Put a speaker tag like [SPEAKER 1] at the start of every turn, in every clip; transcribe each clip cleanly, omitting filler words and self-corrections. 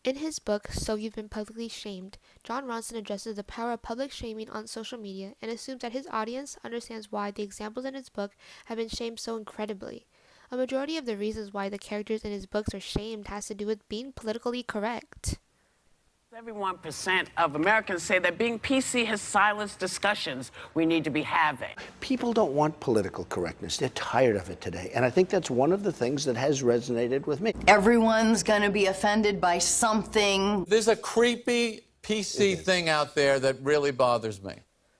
[SPEAKER 1] In his book, So You've Been Publicly Shamed, Jon Ronson addresses the power of public shaming on social media and assumes that his audience understands why the examples in his book have been shamed so incredibly. A majority of the reasons why the characters in his books are shamed has to do with being politically correct.
[SPEAKER 2] 71% of Americans say that being PC has silenced discussions we need to be having.
[SPEAKER 3] People don't want political correctness. They're tired of it today. And I think that's one of the things that has resonated with me.
[SPEAKER 4] Everyone's going to be offended by something.
[SPEAKER 5] There's a creepy PC thing out there that really bothers me.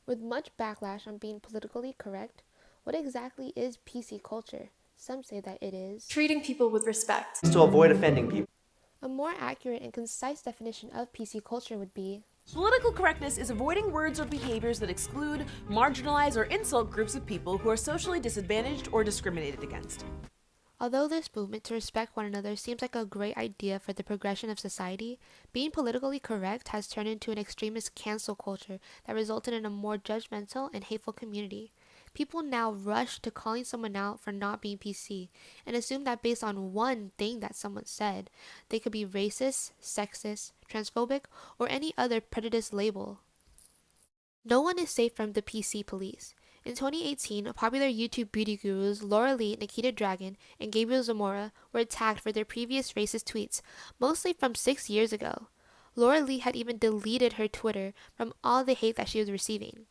[SPEAKER 1] With much backlash on being politically correct, what exactly is PC culture? Some say that it is
[SPEAKER 6] treating people with respect.
[SPEAKER 7] To avoid offending people.
[SPEAKER 1] a more accurate and concise definition of PC culture would be
[SPEAKER 8] political correctness is avoiding words or behaviors that exclude, marginalize, or insult groups of people who are socially disadvantaged or discriminated against.
[SPEAKER 1] Although this movement to respect one another seems like a great idea for the progression of society, being politically correct has turned into an extremist cancel culture that resulted in a more judgmental and hateful community. People now rush to calling someone out for not being PC and assume that based on one thing that someone said, they could be racist, sexist, transphobic, or any other prejudiced label. No one is safe from the PC police. In 2018, popular YouTube beauty gurus Laura Lee, Nikita Dragun, and Gabriel Zamora were attacked for their previous racist tweets, mostly from 6 years ago. Laura Lee had even deleted her Twitter from all the hate that she was receiving.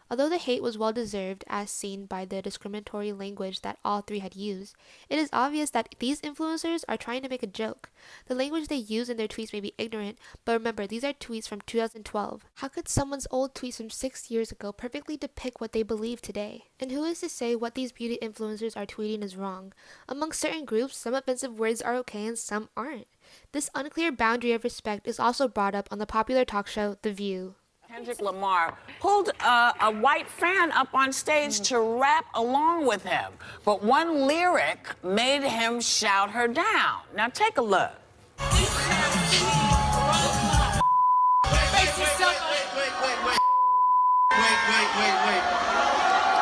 [SPEAKER 1] Although the hate was well deserved, as seen by the discriminatory language that all three had used, it is obvious that these influencers are trying to make a joke. The language they use in their tweets may be ignorant, but remember, these are tweets from 2012. How could someone's old tweets from 6 years ago perfectly depict what they believe today? And who is to say what these beauty influencers are tweeting is wrong? Among certain groups, some offensive words are okay and some aren't. This unclear boundary of respect is also brought up on the popular talk show The View.
[SPEAKER 2] Kendrick Lamar pulled a white fan up on stage to rap along with him, but one lyric made him shout her down. Now take a look.
[SPEAKER 9] Wait.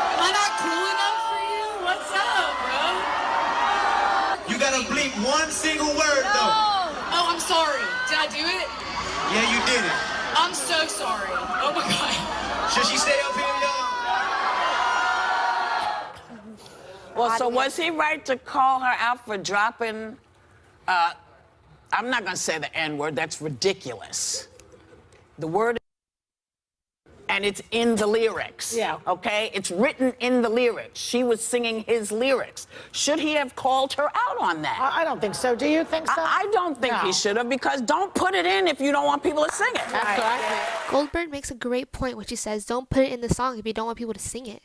[SPEAKER 10] Am I not cool enough for you? What's up, bro?
[SPEAKER 9] You gotta bleep one single word, though.
[SPEAKER 10] Oh, I'm sorry. Did I do it?
[SPEAKER 9] Yeah, you did it.
[SPEAKER 10] I'm so sorry. Oh my God.
[SPEAKER 9] Should she stay up here, y'all?
[SPEAKER 2] Well, so was he right to call her out for dropping, I'm not gonna say the N-word, that's ridiculous. The word, and it's in the lyrics.
[SPEAKER 8] Yeah.
[SPEAKER 2] Okay? It's written in the lyrics. She was singing his lyrics. Should he have called her out on that?
[SPEAKER 11] I don't think so. Do you think so?
[SPEAKER 2] I don't think he should have, because don't put it in if you don't want people to sing it.
[SPEAKER 11] That's what I think.
[SPEAKER 1] Goldberg makes a great point when she says don't put it in the song if you don't want people to sing it.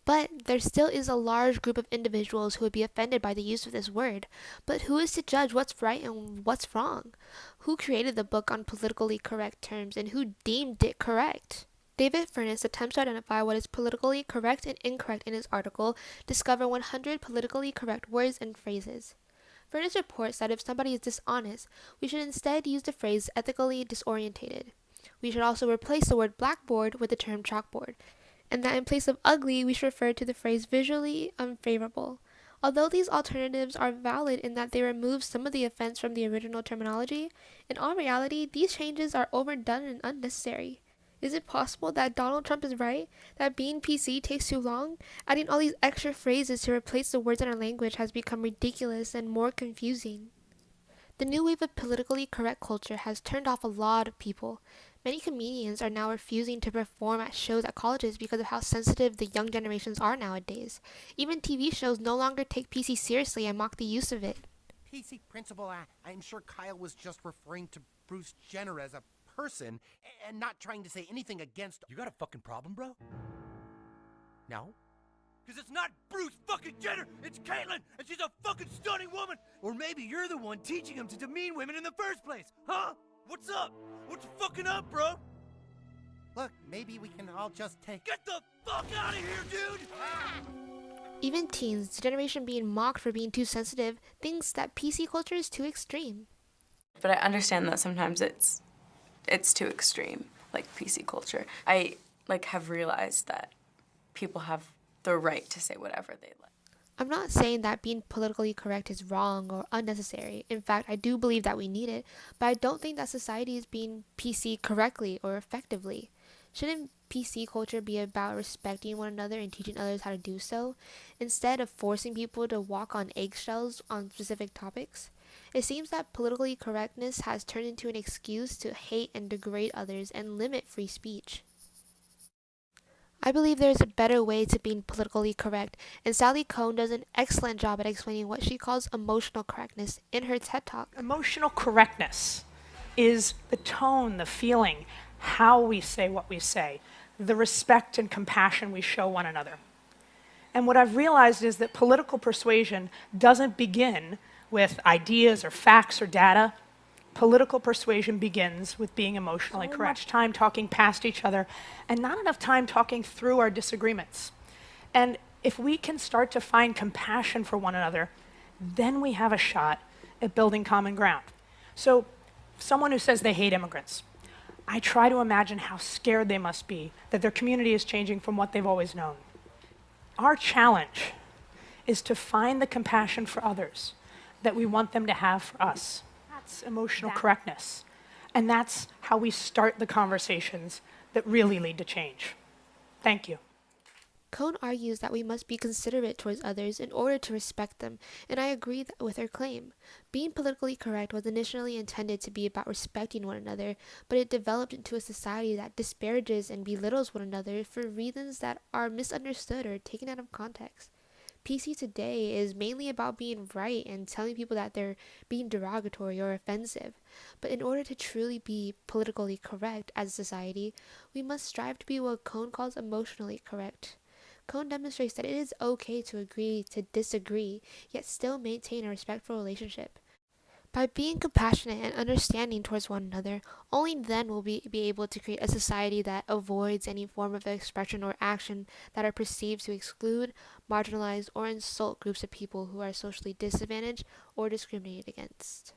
[SPEAKER 1] But there still is a large group of individuals who would be offended by the use of this word. But who is to judge what's right and what's wrong? Who created the book on politically correct terms and who deemed it correct? David Furness attempts to identify what is politically correct and incorrect in his article, Discover 100 Politically Correct Words and Phrases. Furness reports that if somebody is dishonest, we should instead use the phrase ethically disorientated. We should also replace the word blackboard with the term chalkboard, and that in place of ugly, we should refer to the phrase visually unfavorable. Although these alternatives are valid in that they remove some of the offense from the original terminology, in all reality, these changes are overdone and unnecessary. Is it possible that Donald Trump is right? That being PC takes too long? Adding all these extra phrases to replace the words in our language has become ridiculous and more confusing. The new wave of politically correct culture has turned off a lot of people. Many comedians are now refusing to perform at shows at colleges because of how sensitive the young generations are nowadays. Even TV shows no longer take PC seriously and mock the use of it.
[SPEAKER 12] PC principal, I'm sure Kyle was just referring to Bruce Jenner as a person and not trying to say anything against.
[SPEAKER 13] You got a fucking problem, bro?
[SPEAKER 12] No?
[SPEAKER 13] Because it's not Bruce fucking Jenner, it's Caitlyn, and she's a fucking stunning woman. Or maybe you're the one teaching him to demean women in the first place, huh? What's up? What's fucking up, bro?
[SPEAKER 12] Look, maybe we can all just take.
[SPEAKER 13] Get the fuck out of here, dude!
[SPEAKER 1] Even teens, the generation being mocked for being too sensitive, thinks that PC culture is too extreme.
[SPEAKER 6] But I understand that sometimes it's too extreme, like PC culture. I have realized that people have the right to say whatever they like.
[SPEAKER 1] I'm not saying that being politically correct is wrong or unnecessary. In fact, I do believe that we need it, but I don't think that society is being PC correctly or effectively. Shouldn't PC culture be about respecting one another and teaching others how to do so, instead of forcing people to walk on eggshells on specific topics? It seems that politically correctness has turned into an excuse to hate and degrade others and limit free speech. I believe there is a better way to being politically correct, and Sally Kohn does an excellent job at explaining what she calls emotional correctness in her TED Talk.
[SPEAKER 7] Emotional correctness is the tone, the feeling, how we say what we say, the respect and compassion we show one another. And what I've realized is that political persuasion doesn't begin with ideas or facts or data. Political persuasion begins with being emotionally correct. Much time talking past each other and not enough time talking through our disagreements. And if we can start to find compassion for one another, then we have a shot at building common ground. So someone who says they hate immigrants, I try to imagine how scared they must be that their community is changing from what they've always known. Our challenge is to find the compassion for others that we want them to have for us. That's emotional correctness. And that's how we start the conversations that really lead to change. Thank you.
[SPEAKER 1] Kohn argues that we must be considerate towards others in order to respect them, and I agree with her claim. Being politically correct was initially intended to be about respecting one another, but it developed into a society that disparages and belittles one another for reasons that are misunderstood or taken out of context. PC today is mainly about being right and telling people that they're being derogatory or offensive. But in order to truly be politically correct as a society, we must strive to be what Kohn calls emotionally correct. Kohn demonstrates that it is okay to agree to disagree, yet still maintain a respectful relationship. By being compassionate and understanding towards one another, only then will we be able to create a society that avoids any form of expression or action that are perceived to exclude, marginalize, or insult groups of people who are socially disadvantaged or discriminated against.